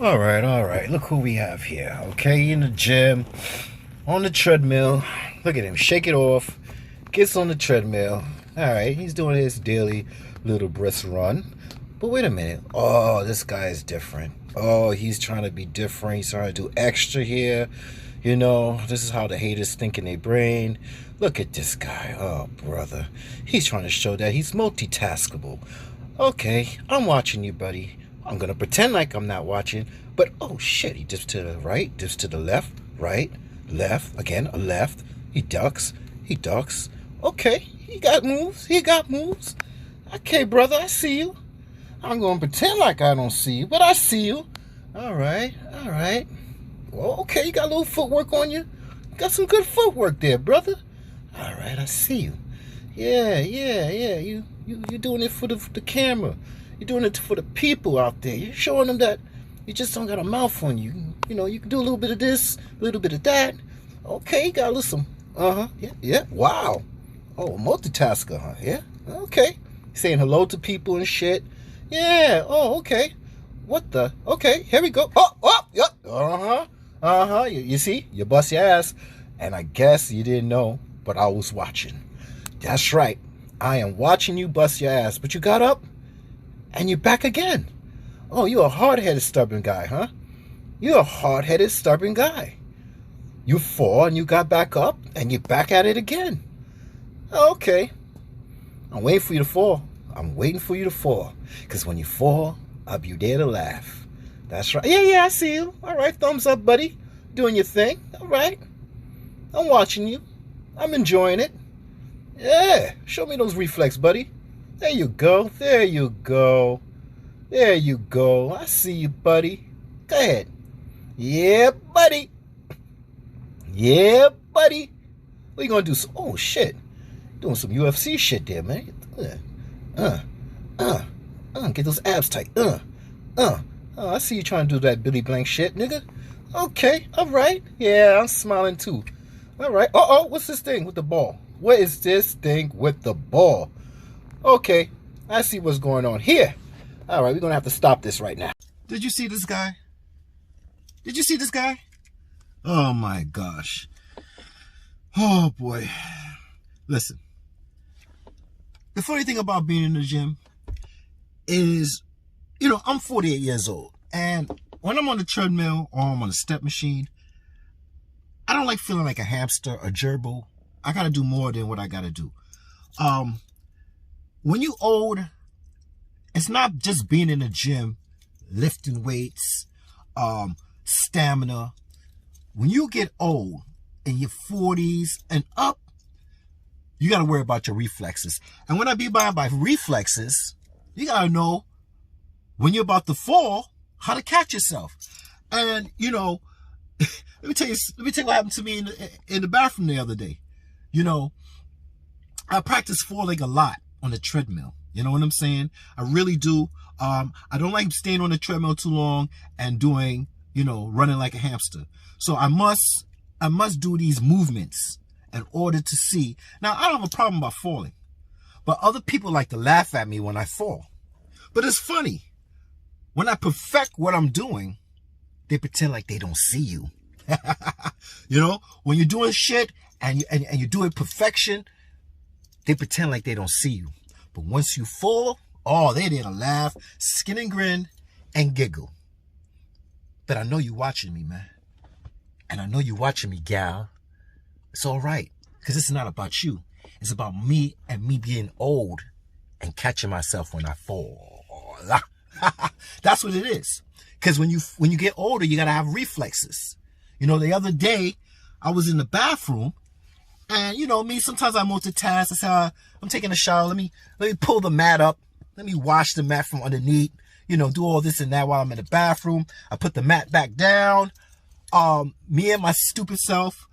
All right, all right. Look who we have here. Okay, in the gym, on the treadmill. Look at him, shake it off. Gets on the treadmill. All right, he's doing his daily little brisk run. But wait a minute. Oh, this guy is different. Oh, he's trying to be different. He's trying to do extra here. You know, this is how the haters think in their brain. Look at this guy. Oh, brother. He's trying to show that he's multitaskable. Okay, I'm watching you, buddy. I'm gonna pretend like I'm not watching, but oh shit, he dips to the right, dips to the left, right, left, again, a left. He ducks. Okay, he got moves, Okay, brother, I see you. I'm gonna pretend like I don't see you, but I see you. All right, all right. Well, okay, you got a little footwork on you. Got some good footwork there, brother. All right, I see you. Yeah. You're doing it for the camera. You're doing it for the people out there. You're showing them that you just don't got a mouth on you. You know, you can do a little bit of this, a little bit of that. Okay, you got a little some. Yeah. Wow. Oh, multitasker, huh? Yeah. Okay. Saying hello to people and shit. Yeah. Oh, okay. What the? Okay, here we go. Yep. You see, you bust your ass, and I guess you didn't know, but I was watching. That's right. I am watching you bust your ass, but you got up, and you're back again. Oh, you're a hard-headed, stubborn guy, huh? You're a hard-headed, stubborn guy. You fall, and you got back up, and you're back at it again. Okay. I'm waiting for you to fall. Because when you fall, I'll be there to laugh. That's right. Yeah, I see you. All right, thumbs up, buddy. Doing your thing. All right. I'm watching you. I'm enjoying it. Yeah, show me those reflex, buddy. There you go. I see you, buddy. Go ahead. Yeah, buddy. What you gonna do? Oh, shit. Doing some UFC shit there, man. Get those abs tight. I see you trying to do that Billy Blank shit, nigga. Okay, all right. Yeah, I'm smiling too. All right. What's this thing with the ball? What is this thing with the ball? Okay, I see what's going on here. All right, we're going to have to stop this right now. Did you see this guy? Oh, my gosh. Oh, boy. Listen. The funny thing about being in the gym is, I'm 48 years old. And when I'm on the treadmill or I'm on a step machine, I don't like feeling like a hamster, a gerbil. I got to do more than what I got to do. When you old, it's not just being in the gym, lifting weights, stamina. When you get old, in your 40s and up, you got to worry about your reflexes. And when I be by reflexes, you got to know when you're about to fall, how to catch yourself. And, let me tell you what happened to me in the bathroom the other day. I practice falling a lot on the treadmill. You know what I'm saying? I really do. I don't like staying on the treadmill too long and doing, running like a hamster. So I must do these movements in order to see. Now, I don't have a problem about falling, but other people like to laugh at me when I fall. But it's funny. When I perfect what I'm doing, they pretend like they don't see you. When you're doing shit and you do it perfection, they pretend like they don't see you. But once you fall, they there to laugh, skin and grin, and giggle. But I know you watching me, man. And I know you watching me, gal. It's all right. Because it's not about you. It's about me and me being old and catching myself when I fall. That's what it is. Because when you get older, you got to have reflexes. The other day, I was in the bathroom. And, me, sometimes I multitask. I say, I'm taking a shower. Let me pull the mat up. Let me wash the mat from underneath. Do all this and that while I'm in the bathroom. I put the mat back down. Me and my stupid self,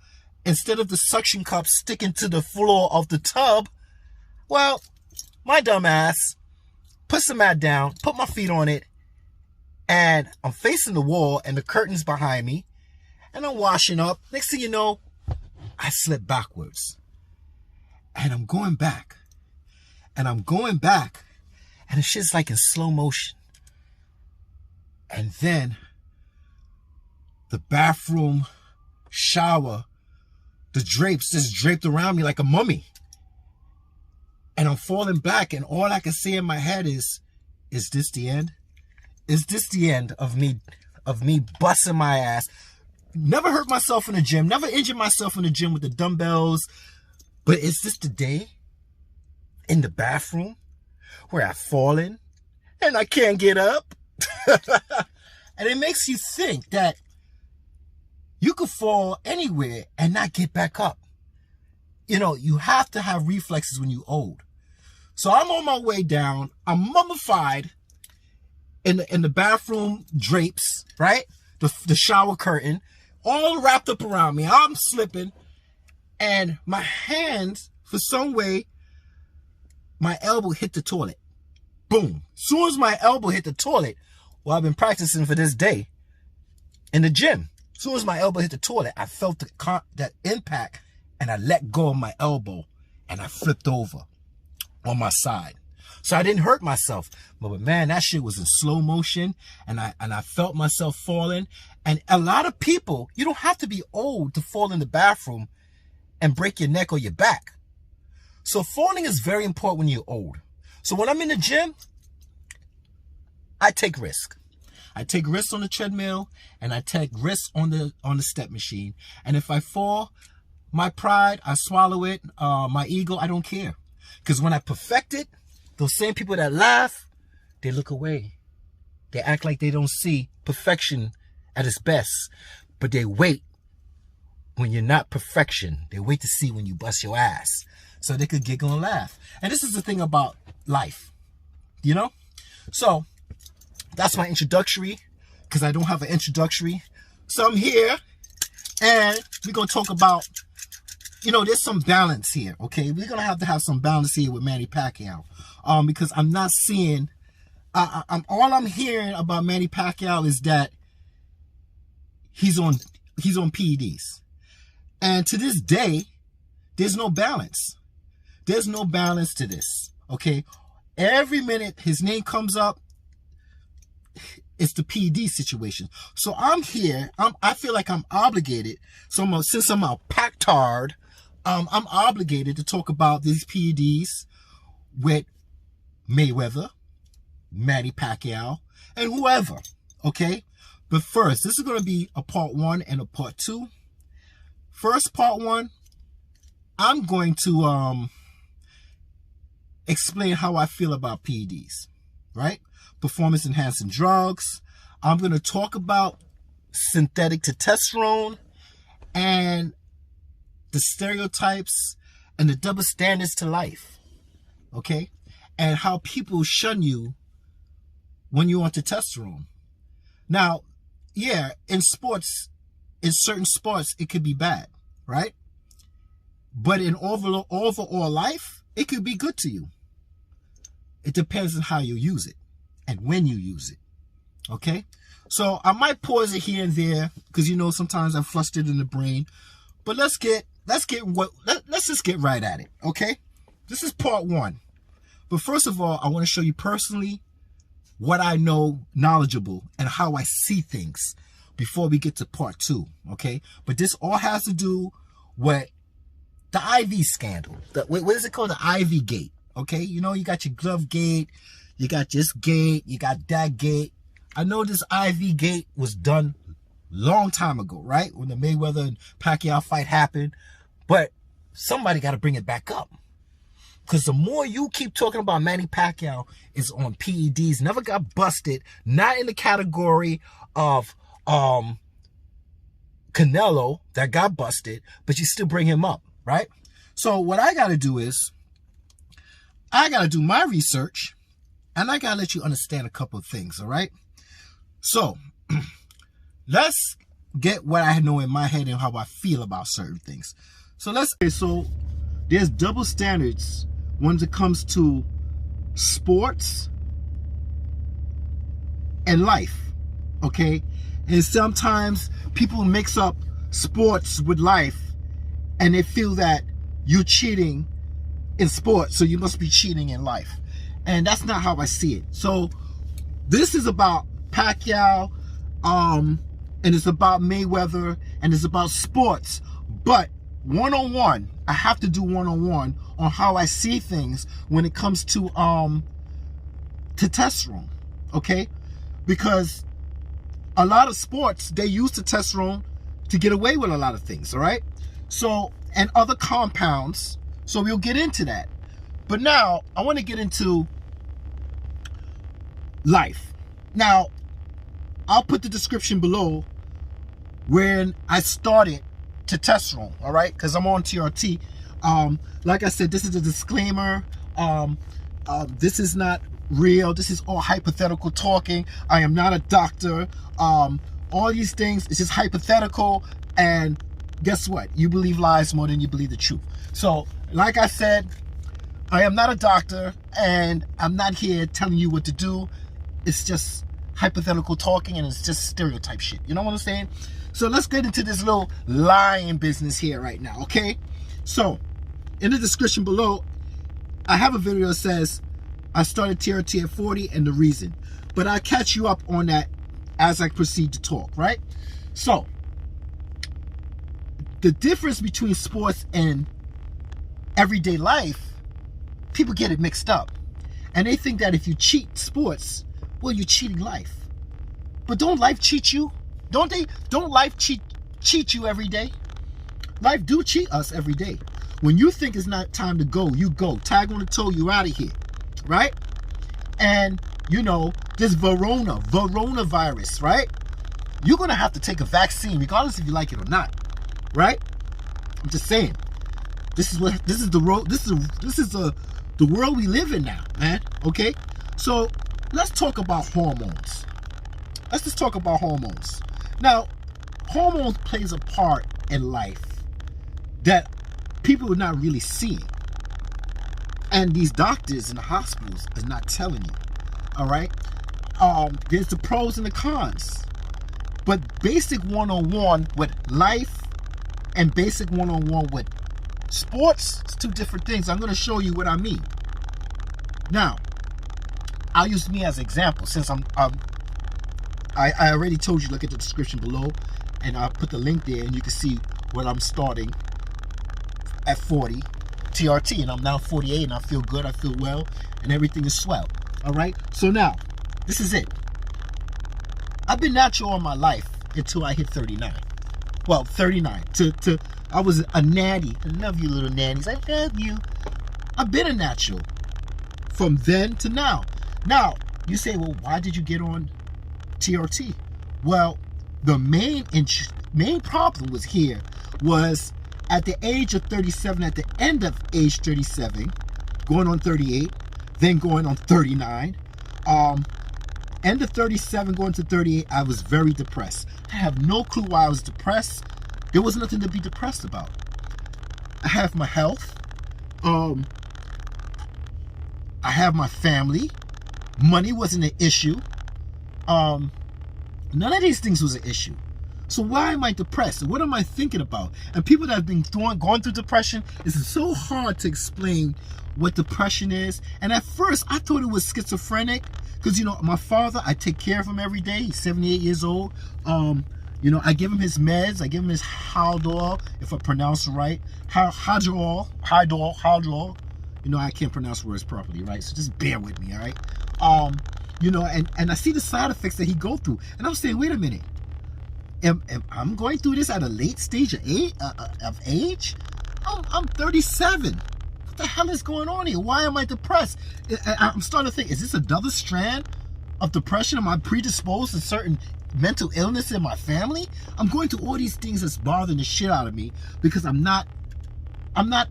instead of the suction cup sticking to the floor of the tub, well, my dumb ass puts the mat down, put my feet on it, and I'm facing the wall and the curtain's behind me, and I'm washing up. Next thing you know, I slip backwards. And I'm going back. And it's just like in slow motion. And then the bathroom shower, the drapes just draped around me like a mummy. And I'm falling back, and all I can see in my head is this the end? Is this the end of me busting my ass? Never hurt myself in the gym, never injured myself in the gym with the dumbbells. But is this the day in the bathroom where I've fallen and I can't get up? And it makes you think that you could fall anywhere and not get back up. You know, you have to have reflexes when you're old. So I'm on my way down. I'm mummified in the bathroom drapes, right? The shower curtain, all wrapped up around me. I'm slipping. And my hands, for some way, my elbow hit the toilet. Boom. As soon as my elbow hit the toilet, well, I've been practicing for this day in the gym. As soon as my elbow hit the toilet, I felt that impact, and I let go of my elbow, and I flipped over on my side. So I didn't hurt myself, but man, that shit was in slow motion, and I felt myself falling. And a lot of people, you don't have to be old to fall in the bathroom and break your neck or your back. So falling is very important when you're old. So when I'm in the gym, I take risk. I take risks on the treadmill, and I take risks on the step machine. And if I fall, my pride, I swallow it. My ego, I don't care. Because when I perfect it, those same people that laugh, they look away. They act like they don't see perfection at its best. But they wait when you're not perfection. They wait to see when you bust your ass, so they could giggle and laugh. And this is the thing about life, you know? So that's my introductory, because I don't have an introductory. So I'm here, and we're going to talk about, you know, there's some balance here, okay? We're going to have some balance here with Manny Pacquiao, because I'm not seeing, all I'm hearing about Manny Pacquiao is that he's on PEDs. And to this day, there's no balance. There's no balance to this, okay? Every minute his name comes up, it's the PED situation. So I'm here. I feel like I'm obligated. So since I'm a pactard, I'm obligated to talk about these PEDs with Mayweather, Manny Pacquiao, and whoever, okay? But first, this is going to be a part 1 and a part 2. First, part 1, I'm going to explain how I feel about PEDs, right? Performance enhancing drugs. I'm going to talk about synthetic testosterone and the stereotypes and the double standards to life, okay? And how people shun you when you're on testosterone. Now, yeah, in certain sports, it could be bad, right? But in overall life, it could be good to you. It depends on how you use it and when you use it, okay? So I might pause it here and there, because, you know, sometimes I'm flustered in the brain. But let's just get right at it, okay? This is part 1. But first of all, I want to show you personally what I know knowledgeable and how I see things before we get to part 2, okay? But this all has to do with the IV scandal. What is it called? The IV gate, okay? You know, you got your glove gate, you got this gate, you got that gate. I know this IV gate was done long time ago, right? When the Mayweather and Pacquiao fight happened. But somebody got to bring it back up. Because the more you keep talking about Manny Pacquiao is on PEDs, never got busted, not in the category of Canelo that got busted, but you still bring him up, right? So what I got to do is, I got to do my research, and I got to let you understand a couple of things, all right? So let's get what I know in my head and how I feel about certain things. So there's double standards when it comes to sports and life, okay? And sometimes people mix up sports with life, and they feel that you're cheating in sports, so you must be cheating in life. And that's not how I see it. So this is about Pacquiao and it's about Mayweather, and it's about sports. But one-on-one, I have to do one-on-one on how I see things when it comes to testosterone, okay? Because a lot of sports, they use testosterone to get away with a lot of things, all right? So, and other compounds, so we'll get into that. But now, I want to get into life. Now, I'll put the description below when I started testosterone, all right? Because I'm on TRT. Like I said, this is a disclaimer. This is not real. This is all hypothetical talking. I am not a doctor. All these things is just hypothetical. And guess what? You believe lies more than you believe the truth. So, like I said, I am not a doctor, and I'm not here telling you what to do. It's just hypothetical talking, and it's just stereotype shit. You know what I'm saying? So let's get into this little lying business here right now, okay? So, in the description below, I have a video that says I started TRT at 40 and the reason. But I'll catch you up on that as I proceed to talk, right? So, the difference between sports and everyday life, people get it mixed up. And they think that if you cheat sports, well, you're cheating life. But don't life cheat you? Don't life cheat you every day? Life do cheat us every day. When you think it's not time to go, you go. Tag on the toe, you out of here, right? And, you know, this coronavirus, right? You're going to have to take a vaccine, regardless if you like it or not, right? I'm just saying. This is the world we live in now, man, okay? So, let's talk about hormones. Let's just talk about hormones. Now, hormones plays a part in life that people are not really seeing. And these doctors in the hospitals are not telling you, all right? There's the pros and the cons. But basic one-on-one with life and basic one-on-one with sports, it's two different things. I'm going to show you what I mean. Now, I'll use me as an example since I already told you, look at the description below, and I'll put the link there, and you can see what I'm starting at 40 TRT, and I'm now 48, and I feel good, I feel well, and everything is swell. All right? So now, this is it. I've been natural all my life until I hit 39. Well, 39. I was a natty. I love you, little nannies. I love you. I've been a natural from then to now. Now, you say, well, why did you get on TRT? Well, the main problem was at the age of 37, at the end of age 37, going on 38, then going on 39, end of 37, going to 38, I was very depressed. I have no clue why I was depressed. There was nothing to be depressed about. I have my health. I have my family. Money wasn't an issue. None of these things was an issue. So why am I depressed? What am I thinking about? And people that have been going through depression, it's so hard to explain what depression is. And at first, I thought it was schizophrenic. Because, you know, my father, I take care of him every day. He's 78 years old. You know, I give him his meds. I give him his Haldol, if I pronounce it right. Hydrol. You know, I can't pronounce words properly, right? So just bear with me, all right? You know, and I see the side effects that he go through. And I'm saying, wait a minute. I'm going through this at a late stage of age? I'm 37. What the hell is going on here? Why am I depressed? I'm starting to think, is this another strand of depression? Am I predisposed to certain mental illness in my family? I'm going through all these things that's bothering the shit out of me because I'm not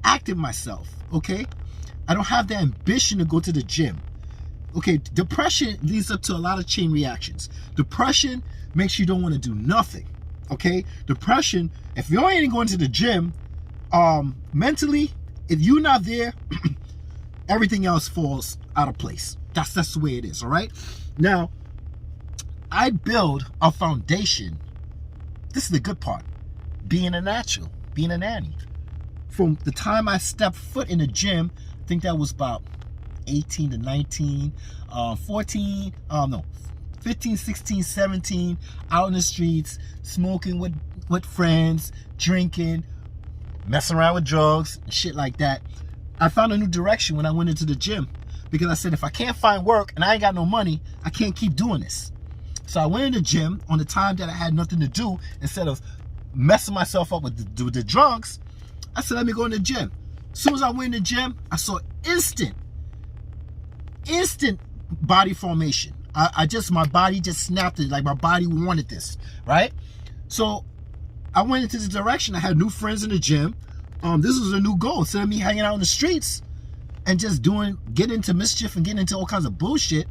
active myself, okay? I don't have the ambition to go to the gym. Okay, depression leads up to a lot of chain reactions. Depression makes you don't want to do nothing, okay? Depression, if you ain't going to the gym, mentally, if you're not there, everything else falls out of place. That's the way it is, all right? Now, I build a foundation. This is the good part. Being a natural, being a nanny. From the time I stepped foot in the gym, I think that was about 18 to 19, 14, no, 15, 16, 17, out in the streets, smoking with friends, drinking, messing around with drugs, and shit like that. I found a new direction when I went into the gym, because I said, if I can't find work and I ain't got no money, I can't keep doing this. So I went in the gym on the time that I had nothing to do. Instead of messing myself up with the drugs, I said, let me go in the gym. As soon as I went in the gym, I saw instant body formation. My body just snapped it, like my body wanted this, right? So I went into the direction. I had new friends in the gym. This was a new goal. Instead of me hanging out in the streets and just getting into mischief and getting into all kinds of bullshit,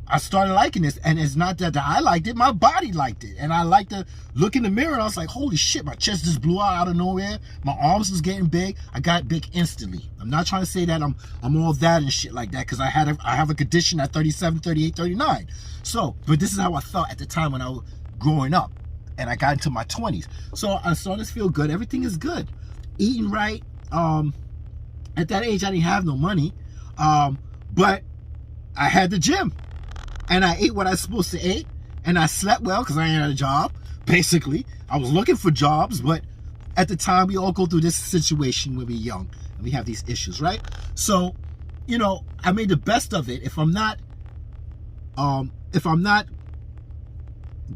I started liking this. And it's not that I liked it, my body liked it. And I liked to look in the mirror and I was like, holy shit, my chest just blew out of nowhere. My arms was getting big. I got big instantly. I'm not trying to say that I'm all that and shit like that, because I have a condition at 37, 38, 39. So, but this is how I felt at the time when I was growing up and I got into my 20s. So I started to feel good. Everything is good. Eating right. At that age, I didn't have no money, but I had the gym. And I ate what I was supposed to eat, and I slept well because I ain't had a job, basically. I was looking for jobs, but at the time, we all go through this situation when we're young, and we have these issues, right? So, you know, I made the best of it. If I'm not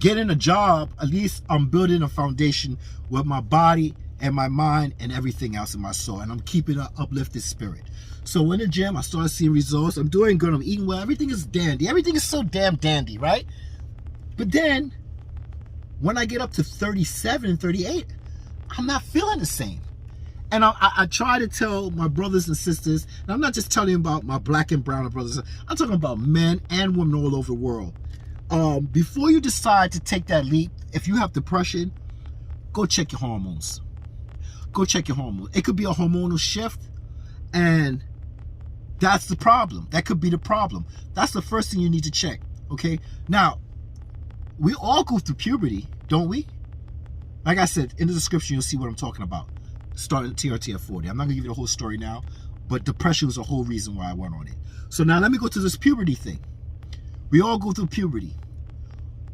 getting a job, at least I'm building a foundation with my body and my mind and everything else in my soul, and I'm keeping an uplifted spirit. So in the gym, I started seeing results. I'm doing good. I'm eating well. Everything is dandy. Everything is so damn dandy, right? But then, when I get up to 37 and 38, I'm not feeling the same. And I try to tell my brothers and sisters, and I'm not just telling about my black and brown brothers. I'm talking about men and women all over the world. Before you decide to take that leap, if you have depression, go check your hormones. Go check your hormones. It could be a hormonal shift, and that's the problem. That could be the problem. That's the first thing you need to check, okay? Now, we all go through puberty, don't we? Like I said, in the description, you'll see what I'm talking about. Starting TRT at 40. I'm not going to give you the whole story now, but depression was the whole reason why I went on it. So now let me go to this puberty thing. We all go through puberty.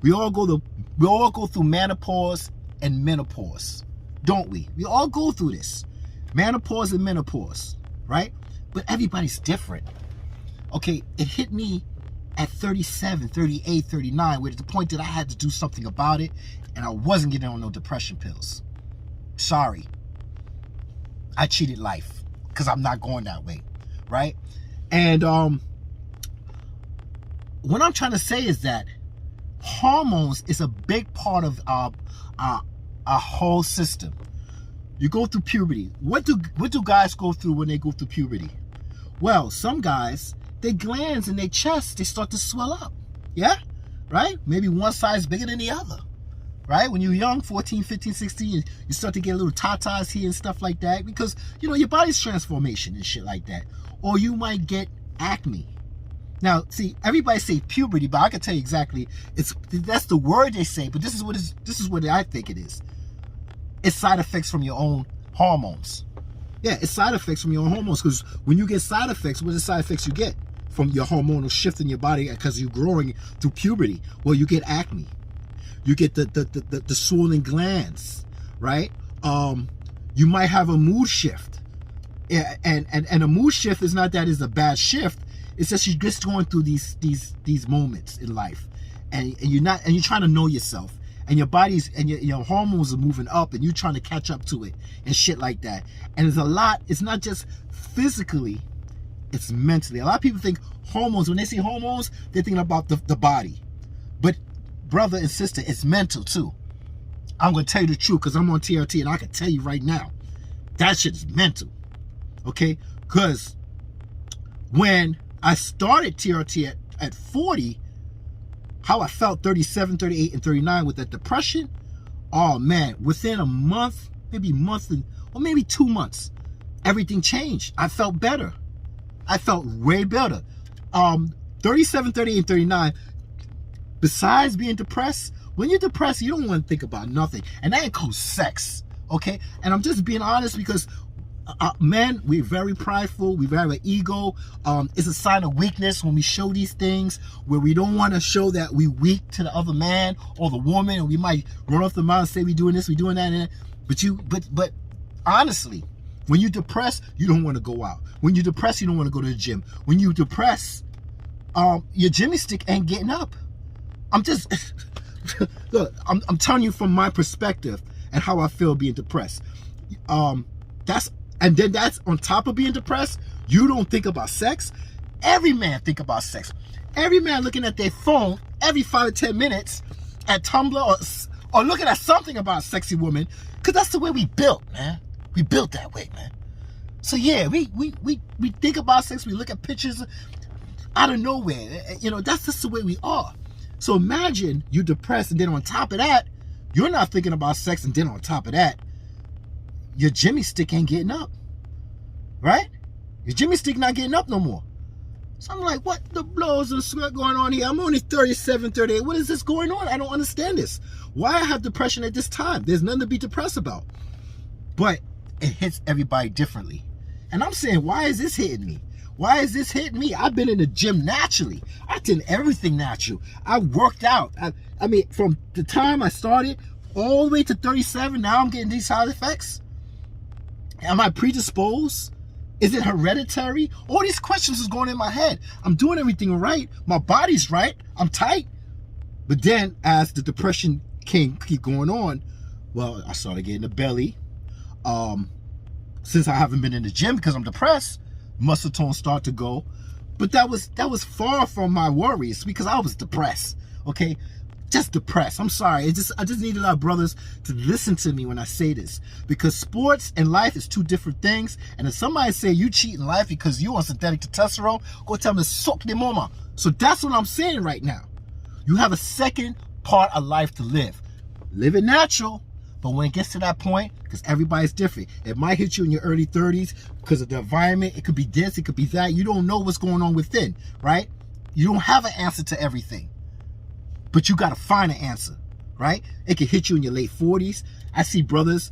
We all go through menopause and menopause, don't we? We all go through this. Menopause and menopause, right? But everybody's different. Okay, it hit me at 37, 38, 39, where at the point that I had to do something about it, and I wasn't getting on no depression pills. Sorry. I cheated life, because I'm not going that way, right? And what I'm trying to say is that hormones is a big part of our whole system. You go through puberty. What do guys go through when they go through puberty? Well, some guys, their glands in their chest, they start to swell up. Yeah? Right? Maybe one side's bigger than the other. Right? When you're young, 14, 15, 16, you start to get a little tatas here and stuff like that, because, you know, your body's transformation and shit like that. Or you might get acne. Now, see, everybody say puberty, but I can tell you exactly, that's the word they say, but this is what I think it is. It's side effects from your own hormones. Yeah, it's side effects from your own hormones, because when you get side effects, what are the side effects you get from your hormonal shift in your body because you're growing through puberty? Well, you get acne. You get the swollen glands, right? You might have a mood shift. And a mood shift is not that it's a bad shift. It's just you're just going through these moments in life, and you're trying to know yourself, and your body's and your hormones are moving up, and you're trying to catch up to it and shit like that. And there's a lot. It's not just physically, it's mentally. A lot of people think hormones. When they say hormones, they're thinking about the body, but brother and sister, it's mental too. I'm gonna tell you the truth because I'm on TRT, and I can tell you right now, that shit is mental. Okay, because when I started TRT at 40, how I felt 37, 38, and 39 with that depression, oh man, within a month, maybe or maybe 2 months, everything changed. I felt better. I felt way better. 37, 38, and 39, besides being depressed, when you're depressed, you don't want to think about nothing. And that includes sex, okay? And I'm just being honest because Men, we're very prideful. We have an ego. It's a sign of weakness when we show these things, where we don't want to show that we weak to the other man or the woman, and we might run off the mouth and say we doing this, we doing that, but honestly, when you're depressed, you don't want to go out. When you're depressed, you don't want to go to the gym. When you're depressed, your jimmy stick ain't getting up. I'm just look. I'm telling you from my perspective and how I feel being depressed. That's on top of being depressed. You don't think about sex. Every man think about sex. Every man looking at their phone every 5 to 10 minutes at Tumblr or looking at something about a sexy woman, because that's the way we built, man. We built that way, man. So yeah, we think about sex. We look at pictures out of nowhere. That's just the way we are. So imagine you're depressed, and then on top of that, you're not thinking about sex, and then on top of that, your jimmy stick ain't getting up, right? Your jimmy stick not getting up no more. So I'm like, what the blows and sweat going on here? I'm only 37, 38. What is this going on? I don't understand this. Why I have depression at this time? There's nothing to be depressed about. But it hits everybody differently. And I'm saying, why is this hitting me? Why is this hitting me? I've been in the gym naturally. I did everything natural. I worked out. I mean, from the time I started all the way to 37, now I'm getting these side effects. Am I predisposed? Is it hereditary? All these questions is going in my head. I'm doing everything right. My body's right. I'm tight. But then as the depression keep going on, well, I started getting a belly. Since I haven't been in the gym because I'm depressed, muscle tone start to go. But that was far from my worries because I was depressed. Okay? Just depressed. I'm sorry. I just need a lot of brothers to listen to me when I say this, because sports and life is two different things. And if somebody say you cheat in life because you on synthetic testosterone, go tell them to suck their mama. So that's what I'm saying right now. You have a second part of life to live. Live it natural, but when it gets to that point, because everybody's different, it might hit you in your early 30s because of the environment. It could be this, it could be that. You don't know what's going on within, right? You don't have an answer to everything. But you got to find an answer, right? It can hit you in your late 40s. I see brothers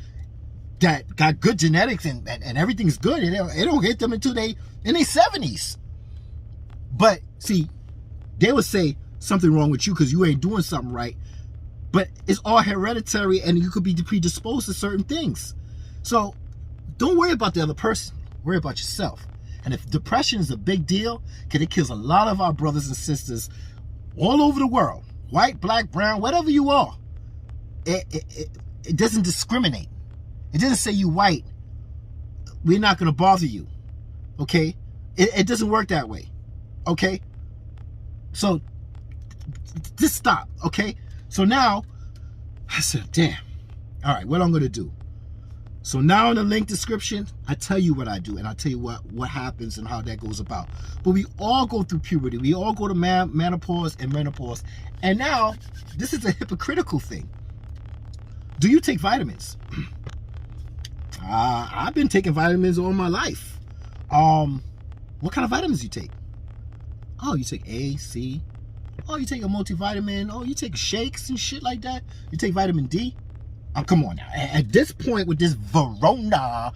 that got good genetics and everything's good. It don't hit them until they in their 70s. But see, they would say something wrong with you because you ain't doing something right. But it's all hereditary, and you could be predisposed to certain things. So don't worry about the other person. Worry about yourself. And if depression is a big deal, because it kills a lot of our brothers and sisters all over the world. White, black, brown, whatever you are. It doesn't discriminate. It doesn't say you white, we're not going to bother you. Okay? It doesn't work that way. Okay? So, just stop. Okay? So now, I said, damn. All right, what I'm going to do. So now in the link description, I tell you what I do, and I tell you what happens and how that goes about. But we all go through puberty. We all go to menopause and menopause. And now, this is a hypocritical thing. Do you take vitamins? I've been taking vitamins all my life. What kind of vitamins do you take? Oh, you take A, C. Oh, you take a multivitamin. Oh, you take shakes and shit like that. You take vitamin D. Oh, come on now. At this point with this Verona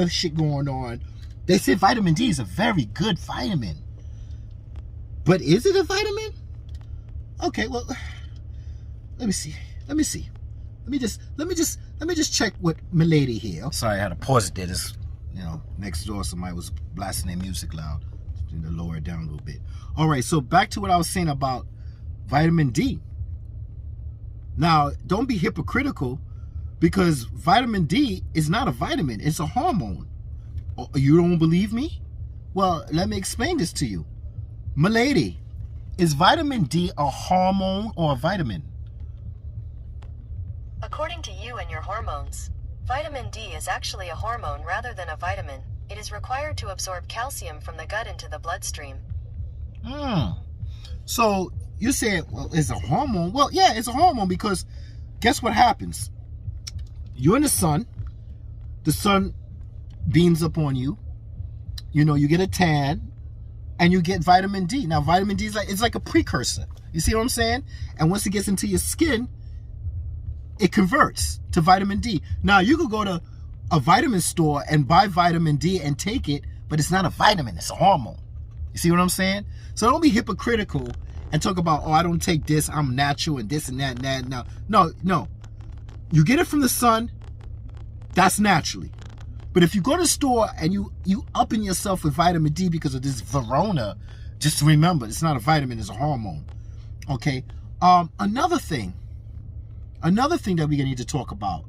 shit going on, they say vitamin D is a very good vitamin. But is it a vitamin? Okay, well, let me see. Let me just check with my lady here. Sorry, I had to pause it there. This, next door somebody was blasting their music loud. Need to lower it down a little bit. All right, so back to what I was saying about vitamin D. Now, don't be hypocritical, because vitamin D is not a vitamin. It's a hormone. You don't believe me? Well, let me explain this to you. My lady, is vitamin D a hormone or a vitamin? According to you and your hormones, vitamin D is actually a hormone rather than a vitamin. It is required to absorb calcium from the gut into the bloodstream. So you said, well, it's a hormone. Well, yeah, it's a hormone, because guess what happens? You're in the sun beams up on you. You get a tan, and you get vitamin D. Now, vitamin D is like a precursor. You see what I'm saying? And once it gets into your skin, it converts to vitamin D. Now, you could go to a vitamin store and buy vitamin D and take it, but it's not a vitamin, it's a hormone. You see what I'm saying? So don't be hypocritical and talk about, oh, I don't take this, I'm natural and this and that and that. No. You get it from the sun, that's naturally. But if you go to the store and you upping yourself with vitamin D because of this Verona, just remember, it's not a vitamin, it's a hormone. Okay? Another thing that we need to talk about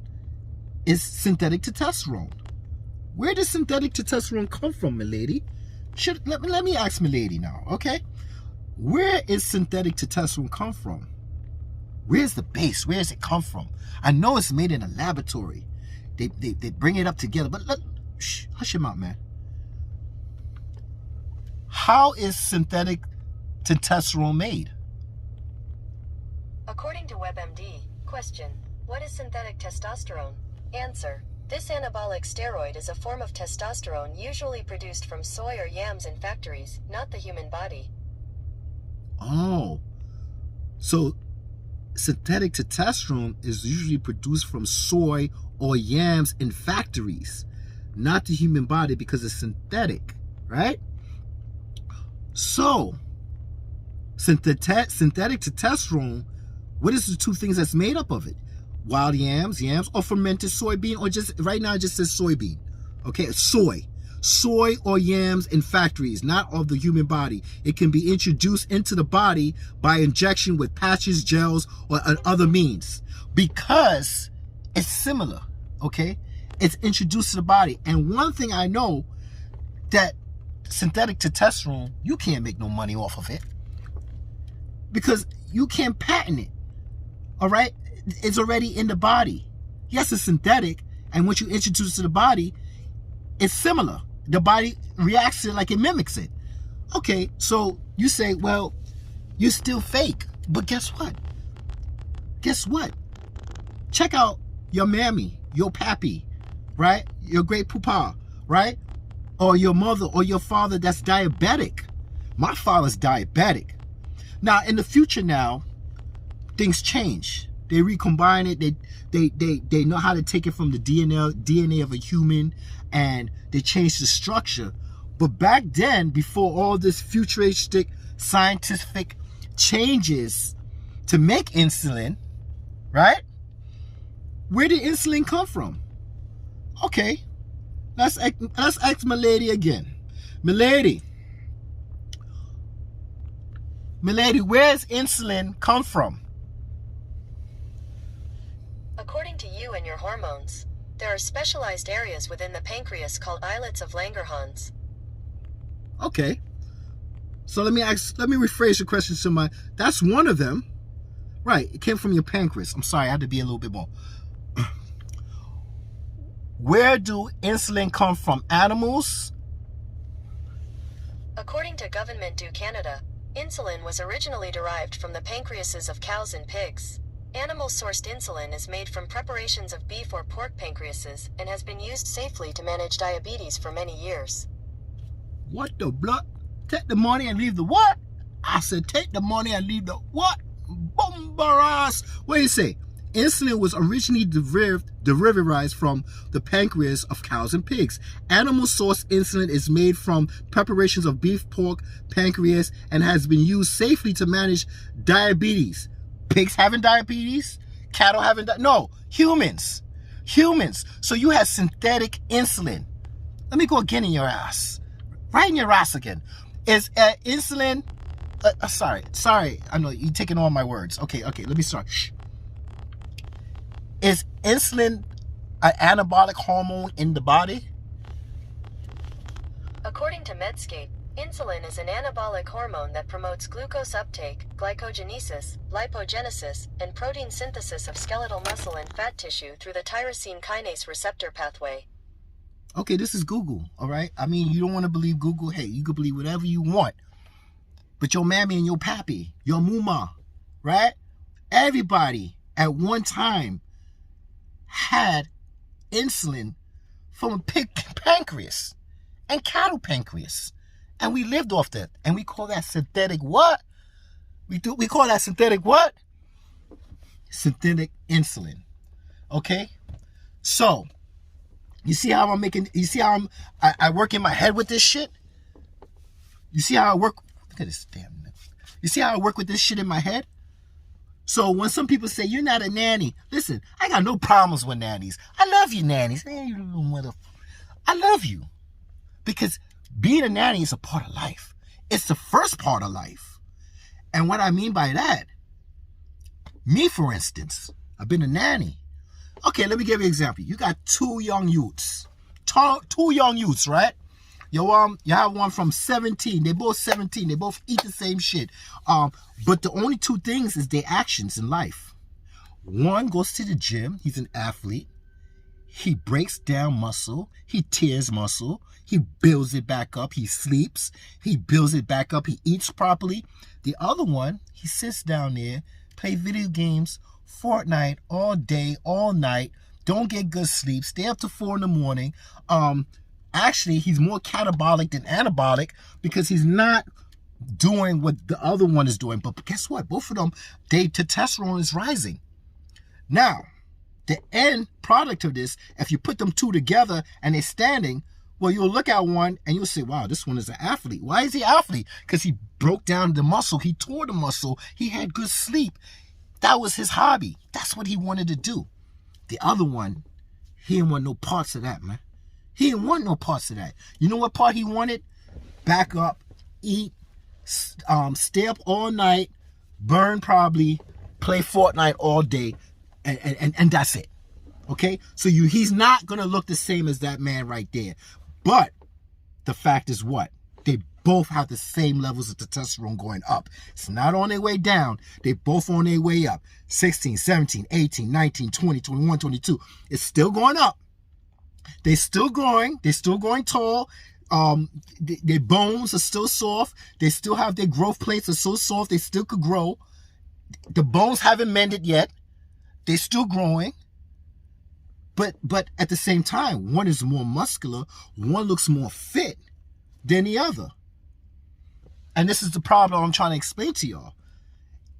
is synthetic testosterone. Where does synthetic testosterone come from, milady? Let me ask milady now, okay? Where is synthetic testosterone come from? Where's the base? Where does it come from? I know it's made in a laboratory. They bring it up together, but hush your mouth, man. How is synthetic testosterone made? According to WebMD, question, what is synthetic testosterone? Answer, this anabolic steroid is a form of testosterone usually produced from soy or yams in factories, not the human body. Oh, so synthetic testosterone is usually produced from soy or yams in factories, not the human body because it's synthetic, right? So, synthetic testosterone, what is the two things that's made up of it? Wild yams, or fermented soybean, or just, right now it just says soybean. Okay, soy or yams in factories, not of the human body. It can be introduced into the body by injection with patches, gels, or other means because it's similar. Okay, it's introduced to the body. And one thing I know, that synthetic testosterone, you can't make no money off of it because you can't patent it. All right, it's already in the body. Yes, it's synthetic, and once you introduce it to the body, it's similar. The body reacts to it like it mimics it. Okay, so you say, well, you're still fake. But guess what? Check out your mammy, your pappy, right? Your great papa, right? Or your mother or your father that's diabetic. My father's diabetic. Now, in the future now, things change. They recombine it. They know how to take it from the DNA of a human, and they change the structure. But back then, before all this futuristic scientific changes to make insulin, right? Where did insulin come from? Okay, let's ask Milady again. Milady, where's insulin come from? According to you and your hormones, there are specialized areas within the pancreas called islets of Langerhans. Okay. So let me rephrase the question to that's one of them. Right, it came from your pancreas. I'm sorry, I had to be a little bit more. Where do insulin come from? Animals? According to Government do Canada, insulin was originally derived from the pancreases of cows and pigs. Animal-sourced insulin is made from preparations of beef or pork pancreases and has been used safely to manage diabetes for many years. What the blood? Take the money and leave the what? I said take the money and leave the what? Bombaras. What do you say? Insulin was originally derived from the pancreas of cows and pigs. Animal-sourced insulin is made from preparations of beef, pork, pancreas, and has been used safely to manage diabetes. Pigs having diabetes? Cattle having no, humans. So you have synthetic insulin. Let me go again in your ass. Right in your ass again. Is insulin... sorry. I know you're taking all my words. Okay, let me start. Shh. Is insulin an anabolic hormone in the body? According to Medscape, insulin is an anabolic hormone that promotes glucose uptake, glycogenesis, lipogenesis, and protein synthesis of skeletal muscle and fat tissue through the tyrosine kinase receptor pathway. Okay, this is Google, all right? I mean, you don't want to believe Google. Hey, you can believe whatever you want. But your mammy and your pappy, your muma, right? Everybody at one time had insulin from a pig pancreas and cattle pancreas. And we lived off that. And we call that synthetic what? We call that synthetic what? Synthetic insulin. Okay? So, You see how you see how I work in my head with this shit? You see how I work? Look at this damn thing. You see how I work with this shit in my head? So when some people say, you're not a nanny, listen, I got no problems with nannies. I love you, nannies. Hey, you little mother. I love you. Because being a nanny is a part of life. It's the first part of life. And what I mean by that, me, for instance, I've been a nanny. Okay, let me give you an example. You got two young youths. Two young youths, right? You have one from 17. They both 17. They both eat the same shit. But the only two things is their actions in life. One goes to the gym. He's an athlete. He breaks down muscle. He tears muscle. He builds it back up. He sleeps. He builds it back up. He eats properly. The other one, he sits down there, play video games, Fortnite all day, all night. Don't get good sleep. Stay up to 4 in the morning. Actually, he's more catabolic than anabolic because he's not doing what the other one is doing. But guess what? Both of them, their testosterone is rising. Now, the end product of this, if you put them two together and they're standing, well, you'll look at one and you'll say, wow, this one is an athlete. Why is he an athlete? Because he broke down the muscle. He tore the muscle. He had good sleep. That was his hobby. That's what he wanted to do. The other one, he didn't want no parts of that, man. He didn't want no parts of that. You know what part he wanted? Back up, eat, stay up all night, burn probably, play Fortnite all day, and that's it. Okay? So he's not going to look the same as that man right there. But the fact is what? They both have the same levels of testosterone going up. It's not on their way down. They both on their way up. 16, 17, 18, 19, 20, 21, 22. It's still going up. They're still growing. They're still growing tall. Their bones are still soft. They still have their growth plates are so soft they still could grow. The bones haven't mended yet. They're still growing. But at the same time, one is more muscular. One looks more fit than the other. And this is the problem I'm trying to explain to y'all.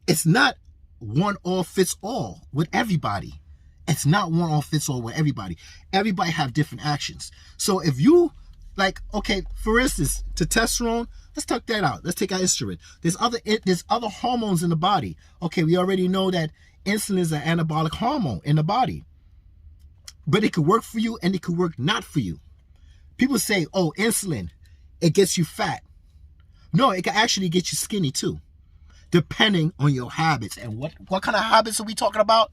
It's not one all fits all with everybody. It's not one all fits all with everybody. Everybody have different actions. So if you, like, okay, for instance, testosterone, let's talk that out. Let's take our instrument. There's other hormones in the body. Okay, we already know that insulin is an anabolic hormone in the body. But it could work for you and it could work not for you. People say, oh, insulin, it gets you fat. No, it can actually get you skinny too, depending on your habits. And what kind of habits are we talking about?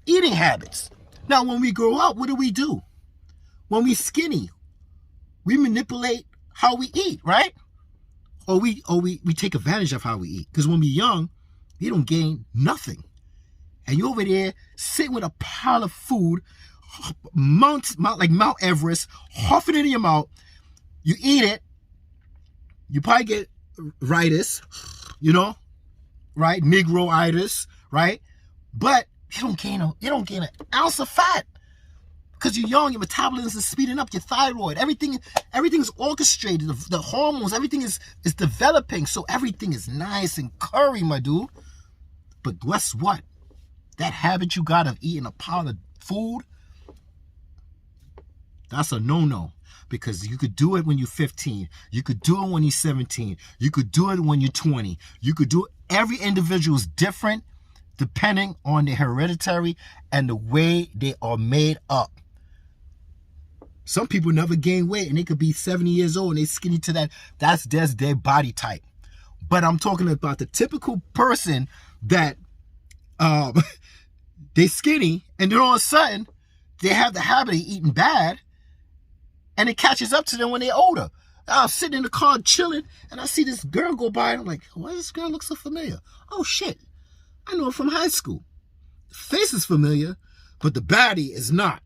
Eating habits. Now, when we grow up, what do? When we skinny, we manipulate how we eat, right? Or we take advantage of how we eat. Because when we're young, we don't gain nothing. And you're over there sitting with a pile of food, like Mount Everest, huffing it in your mouth. You eat it. You probably get ritis, right? Negroitis, right? But you don't gain an ounce of fat because you're young. Your metabolism is speeding up. Your thyroid, everything's orchestrated. The hormones, everything is developing. So everything is nice and curry, my dude. But guess what? That habit you got of eating a pile of food, that's a no-no. Because you could do it when you're 15. You could do it when you're 17. You could do it when you're 20. You could do it. Every individual is different depending on their hereditary and the way they are made up. Some people never gain weight and they could be 70 years old and they're skinny to that. That's their body type. But I'm talking about the typical person that they skinny and then all of a sudden they have the habit of eating bad. And it catches up to them when they're older. I'm sitting in the car chilling, and I see this girl go by, and I'm like, why does this girl look so familiar? Oh, shit. I know her from high school. The face is familiar, but the body is not.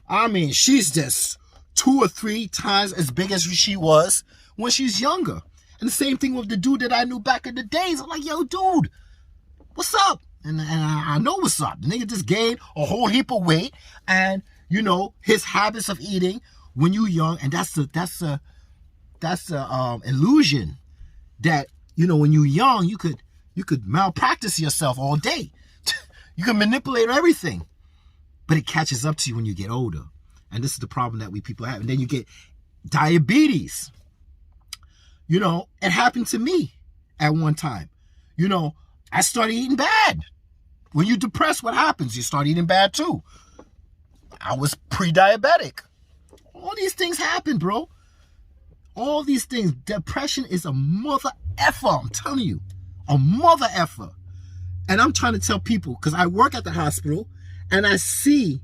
I mean, she's just 2 or 3 times as big as she was when she's younger. And the same thing with the dude that I knew back in the days. I'm like, yo, dude, what's up? And I know what's up. The nigga just gained a whole heap of weight, and, his habits of eating when you're young, and that's the illusion that when you're young you could malpractice yourself all day. You can manipulate everything, but it catches up to you when you get older. And this is the problem that we people have. And then you get diabetes. You know, it happened to me at one time. You know, I started eating bad. When you're depressed, what happens? You start eating bad too. I was pre-diabetic. All these things happen, bro. All these things. Depression is a mother effer, I'm telling you. A mother effer. And I'm trying to tell people, because I work at the hospital, and I see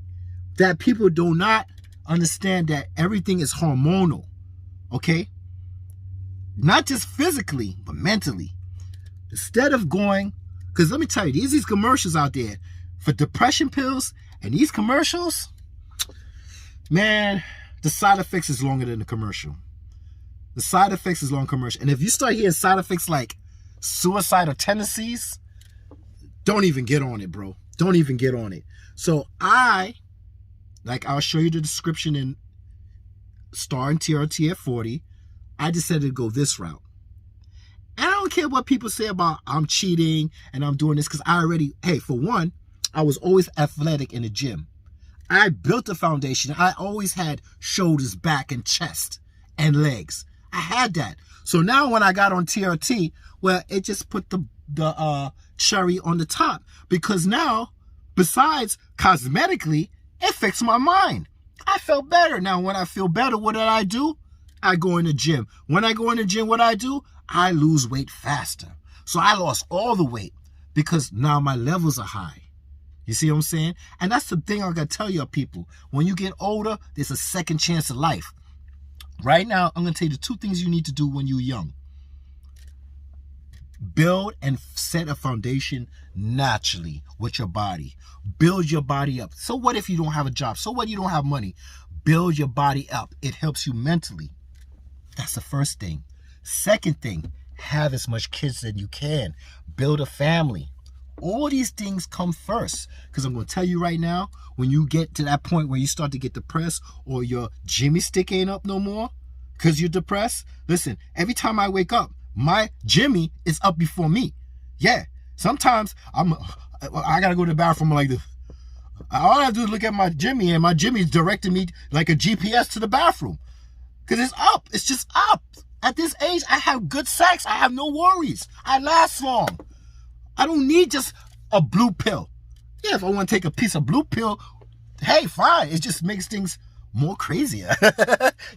that people do not understand that everything is hormonal. Okay? Not just physically, but mentally. Instead of going, because let me tell you, these commercials out there for depression pills, and these commercials, man, the side effects is longer than the commercial. The side effects is long commercial. And if you start hearing side effects like suicidal tendencies, don't even get on it, bro. Don't even get on it. So I'll show you the description in Star and TRT at 40. I decided to go this route. And I don't care what people say about I'm cheating and I'm doing this, because for one, I was always athletic in the gym. I built a foundation. I always had shoulders, back, and chest and legs. I had that. So now when I got on TRT, well, it just put the cherry on the top, because now, besides cosmetically, it fixed my mind. I felt better. Now, when I feel better, what do? I go in the gym. When I go in the gym, what do? I lose weight faster. So I lost all the weight because now my levels are high. You see what I'm saying? And that's the thing I gotta tell you people. When you get older, there's a second chance of life. Right now, I'm gonna tell you the two things you need to do when you're young. Build and set a foundation naturally with your body. Build your body up. So what if you don't have a job? So what if you don't have money? Build your body up. It helps you mentally. That's the first thing. Second thing, have as much kids as you can. Build a family. All these things come first. Because I'm going to tell you right now, when you get to that point where you start to get depressed or your Jimmy stick ain't up no more because you're depressed, listen, every time I wake up, my Jimmy is up before me. Yeah. Sometimes I got to go to the bathroom like this. All I have to do is look at my Jimmy, and my Jimmy is directing me like a GPS to the bathroom. Because it's up. It's just up. At this age, I have good sex. I have no worries. I last long. I don't need just a blue pill. Yeah, if I want to take a piece of blue pill, hey, fine. It just makes things more crazier.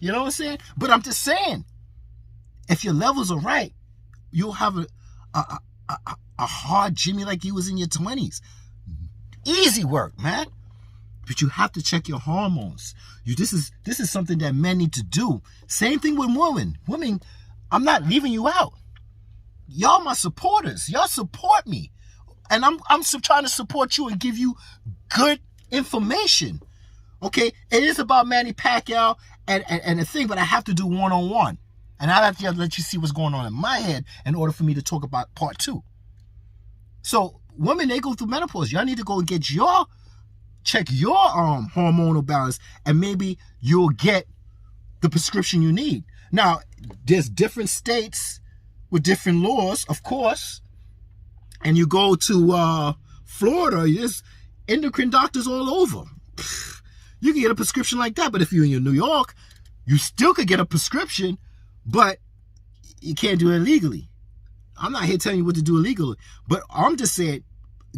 You know what I'm saying? But I'm just saying, if your levels are right, you'll have a hard Jimmy like you was in your 20s. Easy work, man. But you have to check your hormones. This is something that men need to do. Same thing with women. Women, I'm not leaving you out. Y'all my supporters. Y'all support me. And I'm trying to support you and give you good information. Okay? It is about Manny Pacquiao and a thing, but I have to do one-on-one. And I have to let you see what's going on in my head in order for me to talk about part 2. So women, they go through menopause. Y'all need to go and check your hormonal balance, and maybe you'll get the prescription you need. Now, there's different states with different laws, of course. And you go to Florida, there's endocrine doctors all over. You can get a prescription like that. But if you're in New York, you still could get a prescription, but you can't do it legally. I'm not here telling you what to do illegally, but I'm just saying,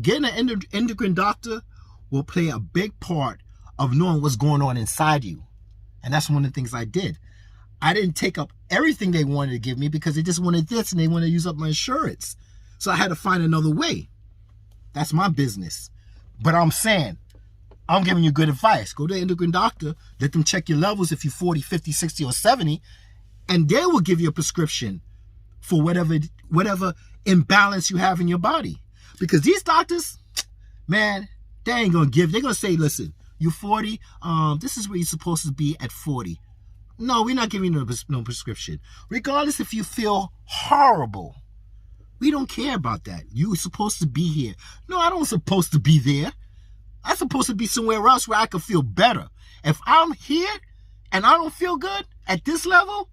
getting an endocrine doctor will play a big part of knowing what's going on inside you. And that's one of the things I did. I didn't take up everything they wanted to give me because they just wanted this and they wanted to use up my insurance. So I had to find another way. That's my business. But I'm saying, I'm giving you good advice. Go to an endocrine doctor, let them check your levels if you're 40, 50, 60, or 70, and they will give you a prescription for whatever imbalance you have in your body. Because these doctors, man, they ain't gonna they're gonna say, listen, you're 40, this is where you're supposed to be at 40. No, we're not giving you no prescription. Regardless if you feel horrible, we don't care about that. You're supposed to be here. No, I don't supposed to be there. I'm supposed to be somewhere else where I can feel better. If I'm here and I don't feel good at this level,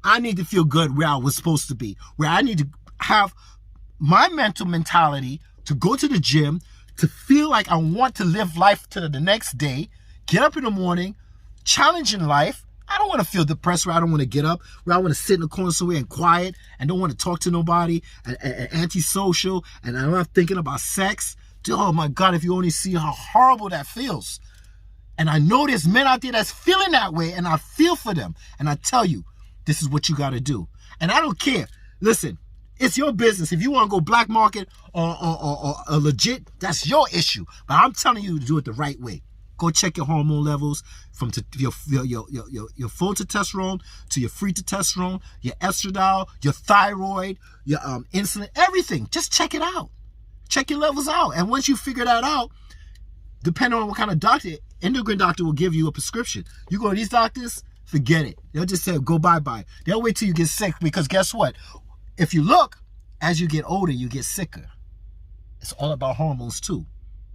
I need to feel good where I was supposed to be, where I need to have my mental mentality to go to the gym, to feel like I want to live life to the next day, get up in the morning, challenging life. I don't want to feel depressed where I don't want to get up, where I want to sit in the corner somewhere and quiet and don't want to talk to nobody, and antisocial, and I'm not thinking about sex. Oh my God, if you only see how horrible that feels. And I know there's men out there that's feeling that way, and I feel for them. And I tell you, this is what you got to do. And I don't care. Listen, it's your business. If you want to go black market or legit, that's your issue. But I'm telling you to do it the right way. Go check your hormone levels from your full testosterone to your free testosterone, your estradiol, your thyroid, your insulin, everything. Just check it out. Check your levels out. And once you figure that out, depending on what kind of doctor, endocrine doctor will give you a prescription. You go to these doctors, forget it. They'll just say, go bye-bye. They'll wait till you get sick, because guess what? If you look, as you get older, you get sicker. It's all about hormones too,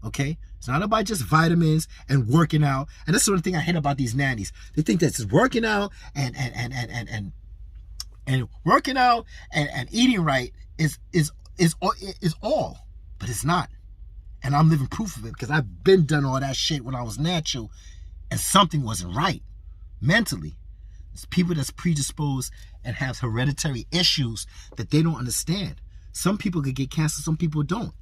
okay? It's not about just vitamins and working out. And that's the one thing I hate about these nannies. They think that just working out and working out and eating right is all, but it's not. And I'm living proof of it, because I've been done all that shit when I was natural and something wasn't right mentally. It's people that's predisposed and have hereditary issues that they don't understand. Some people could get cancer, some people don't.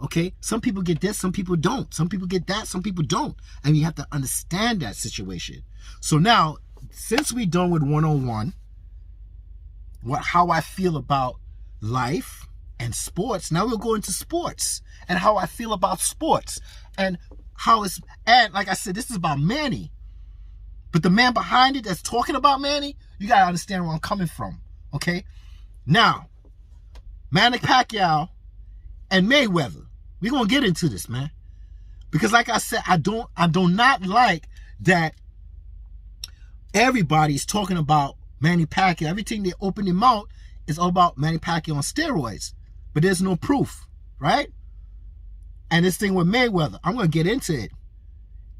Okay? Some people get this, some people don't. Some people get that, some people don't. And you have to understand that situation. So now, since we're done with 101, how I feel about life and sports, now we'll go into sports and how I feel about sports and how it's, and like I said, this is about Manny. But the man behind it that's talking about Manny, you got to understand where I'm coming from, okay? Now, Manny Pacquiao and Mayweather. We're going to get into this, man. Because like I said, I do not like that everybody's talking about Manny Pacquiao. Everything they open their mouth is all about Manny Pacquiao on steroids. But there's no proof, right? And this thing with Mayweather, I'm going to get into it.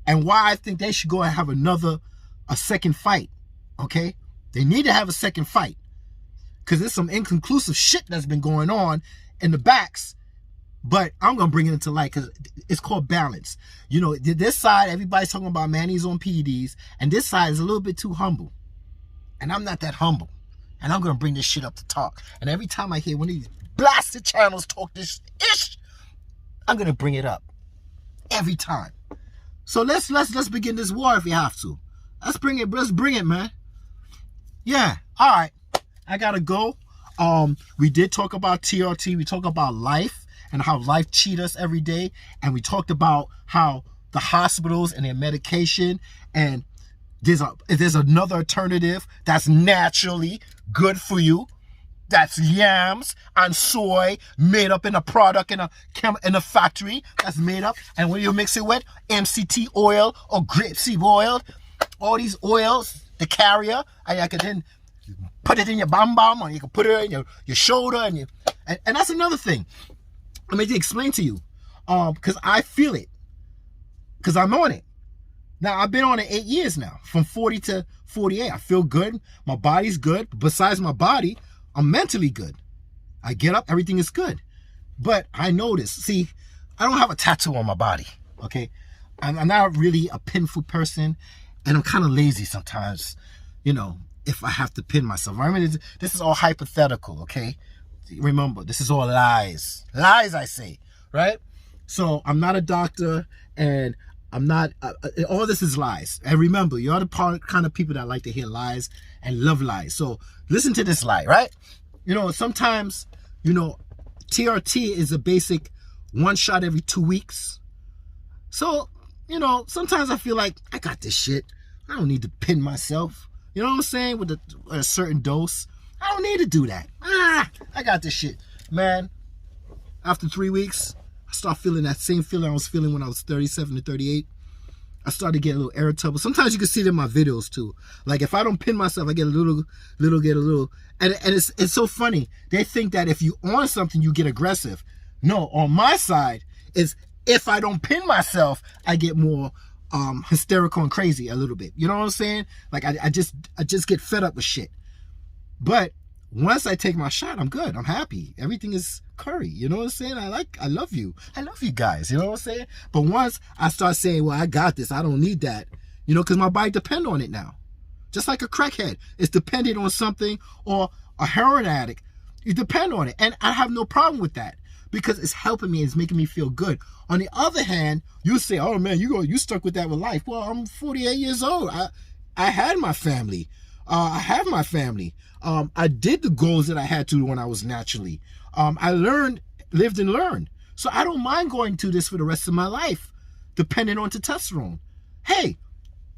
And why I think they should go and have a second fight, okay? They need to have a second fight. Because there's some inconclusive shit that's been going on in the backs. But I'm going to bring it into light because it's called balance. You know, this side, everybody's talking about Manny's on PEDs. And this side is a little bit too humble. And I'm not that humble. And I'm going to bring this shit up to talk. And every time I hear one of these blasted channels talk this ish, I'm going to bring it up. Every time. So let's begin this war if you have to. Let's bring it, man. Yeah. All right. I got to go. We did talk about TRT. We talked about life and how life cheats us every day. And we talked about how the hospitals and their medication, and there's another alternative that's naturally good for you. That's yams and soy made up in a product in a factory that's made up. And when you mix it with MCT oil or grapeseed oil, all these oils, the carrier, and you can then put it in your bum or you can put it in your shoulder, and that's another thing. Let me explain to you, because I feel it, because I'm on it. Now, I've been on it 8 years now, from 40 to 48. I feel good. My body's good. Besides my body, I'm mentally good. I get up, everything is good. But I notice, see, I don't have a tattoo on my body, okay? I'm not really a pinful person, and I'm kind of lazy sometimes, you know, if I have to pin myself. I mean, this is all hypothetical, okay? Remember, this is all lies. Lies, I say, right? So I'm not a doctor, and I'm not, all this is lies. And remember, you're the kind of people that like to hear lies and love lies. So listen to this lie, right? You know, sometimes, you know, TRT is a basic one shot every 2 weeks. So, you know, sometimes I feel like I got this shit. I don't need to pin myself. You know what I'm saying? With a certain dose. I don't need to do that. I got this shit. Man, after 3 weeks, I start feeling that same feeling I was feeling when I was 37 to 38. I started getting a little irritable. Sometimes you can see it in my videos too. Like if I don't pin myself, I get a little, and it's so funny. They think that if you on something, you get aggressive. No, on my side, is if I don't pin myself, I get more hysterical and crazy a little bit. You know what I'm saying? Like I just get fed up with shit. But once I take my shot, I'm good. I'm happy. Everything is curry. You know what I'm saying? I love you. I love you guys. You know what I'm saying? But once I start saying, well, I got this, I don't need that, You know, because my body depend on it now. Just like a crackhead is dependent on something, or a heroin addict, you depend on it. And I have no problem with that because it's helping me. It's making me feel good. On the other hand, you say, oh man, you stuck with that with life. Well, I'm 48 years old. I had my family. I have my family. I did the goals that I had to when I was naturally. I lived and learned. So I don't mind going to this for the rest of my life, depending on testosterone. Hey,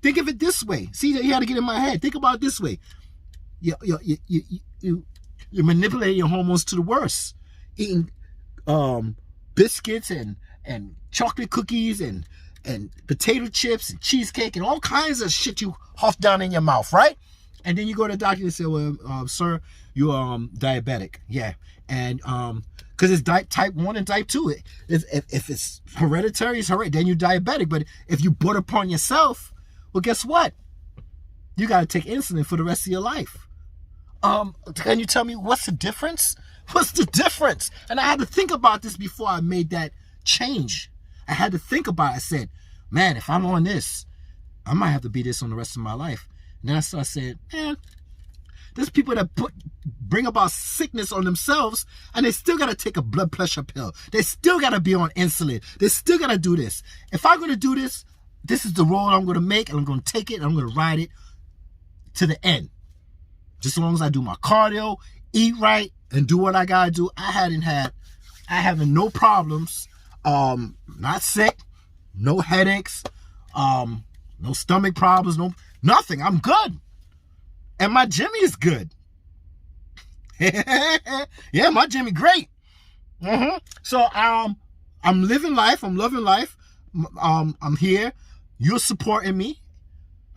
think of it this way. See, you had to get in my head. Think about it this way. You manipulate your hormones to the worst. Eating biscuits and chocolate cookies and potato chips and cheesecake and all kinds of shit you huff down in your mouth, right? And then you go to the doctor and say, well, sir, you're diabetic. Yeah. And because it's type 1 and type 2. If it's hereditary, it's hereditary. Then you're diabetic. But if you brought upon yourself, well, guess what? You got to take insulin for the rest of your life. Can you tell me what's the difference? What's the difference? And I had to think about this before I made that change. I had to think about it. I said, man, if I'm on this, I might have to be this on the rest of my life. And then I started saying, man, there's people that bring about sickness on themselves, and they still got to take a blood pressure pill. They still got to be on insulin. They still got to do this. If I'm going to do this, this is the role I'm going to make, and I'm going to take it, and I'm going to ride it to the end. Just as long as I do my cardio, eat right, and do what I got to do. I haven't no problems. Not sick, no headaches, no stomach problems, nothing. I'm good. And my Jimmy is good. Yeah, my Jimmy, great. So I'm living life. I'm loving life. I'm here. You're supporting me.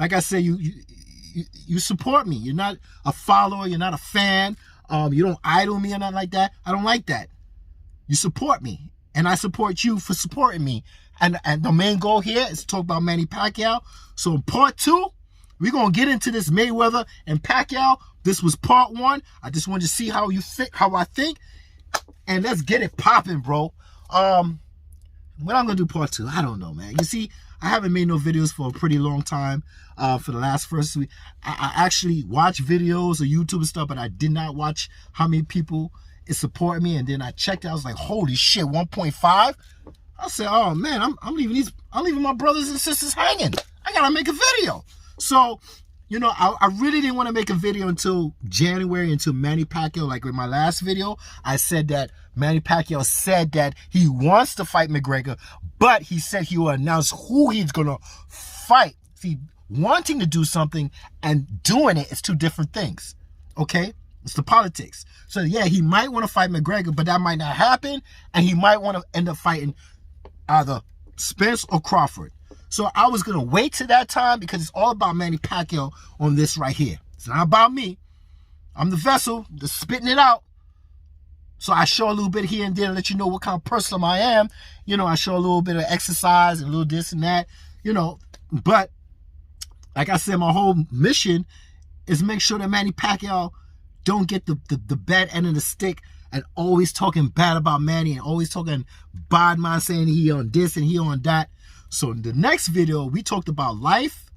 Like I say, you support me. You're not a follower. You're not a fan. You don't idol me or nothing like that. I don't like that. You support me. And I support you for supporting me. And the main goal here is to talk about Manny Pacquiao. So in part 2, we're going to get into this Mayweather and Pacquiao. This was part 1. I just wanted to see how I think. And let's get it popping, bro. When I'm going to do part 2, I don't know, man. You see, I haven't made no videos for a pretty long time. For the last first week, I actually watch videos of YouTube and stuff, but I did not watch how many people is supporting me. And then I checked it. I was like, holy shit, 1.5. I said, oh man, I'm leaving my brothers and sisters hanging. I gotta make a video. So, you know, I really didn't want to make a video until January, until Manny Pacquiao. Like with my last video, I said that Manny Pacquiao said that he wants to fight McGregor, but he said he will announce who he's gonna fight. See, wanting to do something and doing it is two different things. Okay? It's the politics. So yeah, he might want to fight McGregor, but that might not happen, and he might want to end up fighting either Spence or Crawford. So I was going to wait to that time because it's all about Manny Pacquiao on this right here. It's not about me. I'm the vessel, just spitting it out. So I show a little bit here and there to let you know what kind of person I am. You know, I show a little bit of exercise and a little this and that, you know. But like I said, my whole mission is make sure that Manny Pacquiao don't get the bad end of the stick and always talking bad about Manny and always talking bad mind, saying he on this and he on that. So in the next video, we talked about life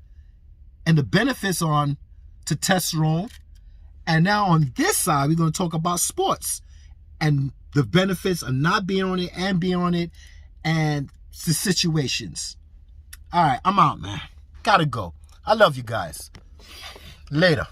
and the benefits on testosterone. And now on this side, we're going to talk about sports and the benefits of not being on it and being on it and the situations. All right, I'm out, man. Gotta go. I love you guys. Later.